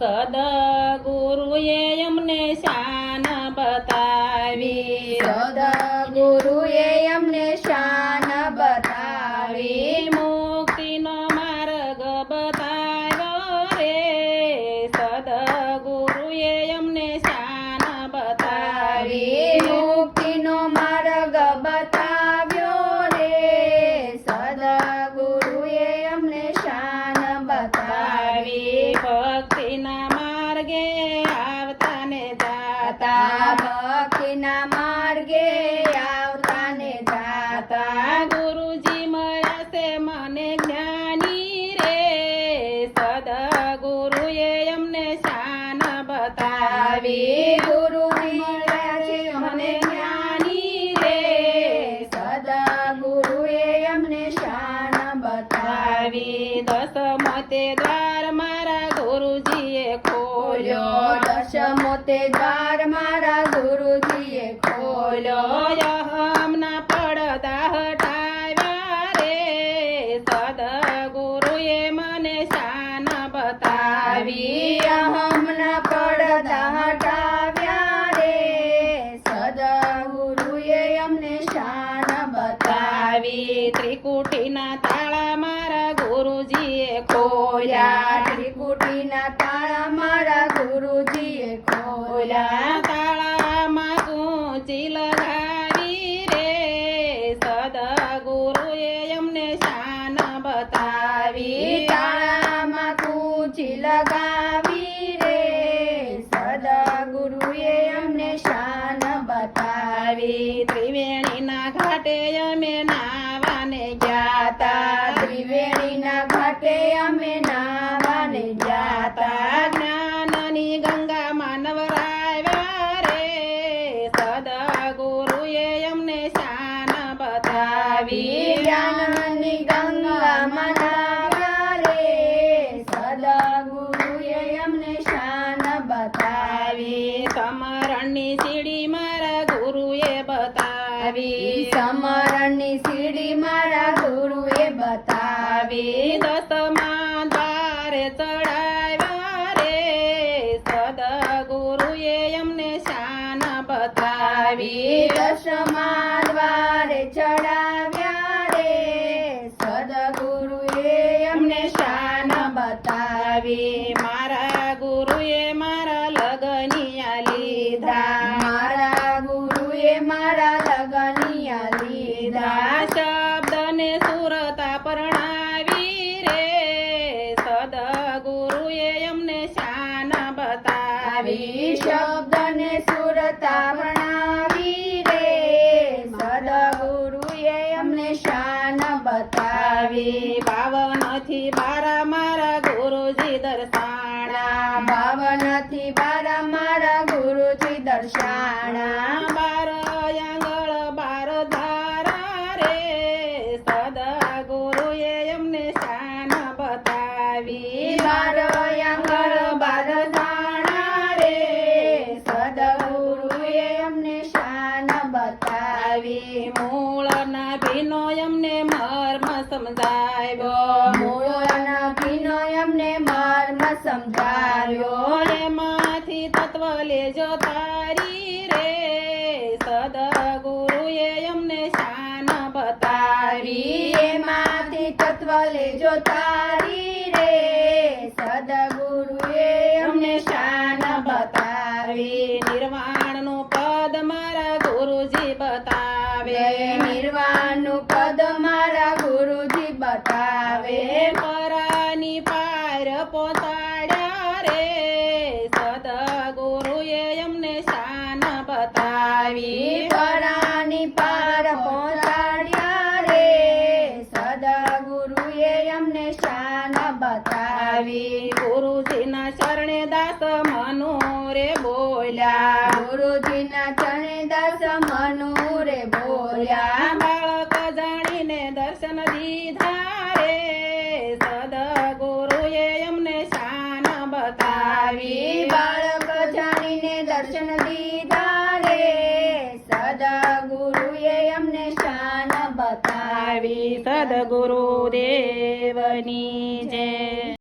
સદગુરુએ અમને શાન બતાવી, સદગુરુએ અમને શાન બતાવી, મુક્તિનો માર્ગ બતાવ્યો રે, સદગુરુએ અમને શાન બતાવી, મુક્તિનો માર્ગ બતાવ્યો રે, સદગુરુએ અમને શાન બતાવી, ભક્તિના માર્ગે આવતા ને જાતા, ભક્તિના માર્ગે આવતા ને જાતા, ગુરુજી મળ્યા છે મને જ્ઞાની રે, સદગુરુએ અમને શાન બતાવી, ગુરુજી મળ્યા છે મને જ્ઞાની રે, સદગુરુએ અમને શાન બતાવી, દસમો તે દ્વાર મારા ગુરુજીએ ખોલ્યો, દસમો તે દ્વાર મારા ગુરુજીએ ખોલ્યો, અહમના પડદા હટાવ્યા રે, સદગુરુએ મને શાન બતાવી, અહમના પડદા હટાવ્યા રે, સદગુરુએ અમને શાન બતાવી, ત્રિકુટીના તાળા મારા ગુરુજીએ ખોલ્યા, ખોલ્યા, ત્રિકુટીના તાળા મારા ગુરુજીએ ખોલ્યા, તાળામાં કૂંચી લગાવી રે, સદગુરુએ અમને શાન બતાવી, તાળામાં કૂંચી લગાવી રે, સદગુરુએ અમને શાન બતાવી, ત્રિવેણીના ઘાટે અમે નાવાને ગયા ત્રિવેણીના ઘાટે અમે નાવાને તા, જ્ઞાનની ગંગા માનવરાવ્યા રે, સદગુરુએ અમને શાન બતાવી, જ્ઞાનની ગંગામાં નાવ્યા રે, સદગુરુએ અમને શાન બતાવી, સમરણની સીડી મારા ગુરુએ બતાવી, સમરણની સીડી મારા ગુરુએ બતાવી, દસમા દ્વારે ચડાવ્યા રે, સદગુરુએ અમને શાન બતાવી, દસમા દ્વારે ચડાવ્યા રે, સદગુરુએ અમને શાન બતાવી, મારા ગુરુએ મારા લગનિયા લીધા, મારા ગુરુએ મારા લગનિયા લીધા, શબ્દને સુરતા પરણાવી રે, સદગુરુએ અમને શાન બતાવી, શબ્દને સુરતા પ્રણાવી રે, સદગુરુએ અમને શાન બતાવી, બાવનથી બારા મારા ગુરુજી દર્શાણા, બાવનથી બારા મારા ગુરુજી દર્શાણા, બાર આંગળ બાર ધારા રે, સદગુરુએ અમને શાન બતાવી, બાર આંગળ બાર ધાણા રે, સદગુરુએ અમને શાન બતાવી, મૂળના ભીનો અમને મર્મ સમજાવ્યો, મૂળના ભીનો અમને મર્મ સમજાવ્યો, એમાંથી તત્વ લેજો તારી રે, સદગુરુએ અમને શાન બતાવી, એમાંથી તત્વ લેજો તારી રે, સદગુરુએ અમને શાન બતાવી, નિર્વાણનું પદ મારા ગુરુજી બતાવે, નિર્વાણનું પદ મારા ગુરુજી બતાવે, પરાની પાર પહોંચાડ્યા રે, સદગુરુએ અમને શાન બતાવી, પરાની પાર પહોંચાડ્યા રે, સદગુરુએ અમને શાન બતાવી, ગુરુજીના ચરણે દાસ મનુ રે બોલ્યા, ગુરુજીના ચરણે દાસ મનુ રે બોલ્યા, બાળક જાણીને દર્શન દીધા રે, સદગુરુએ અમને શાન બતાવી, બાળક જાણીને દર્શન દીધા રે, સદગુરુએ અમને શાન બતાવી, સદગુરુદેવની જય.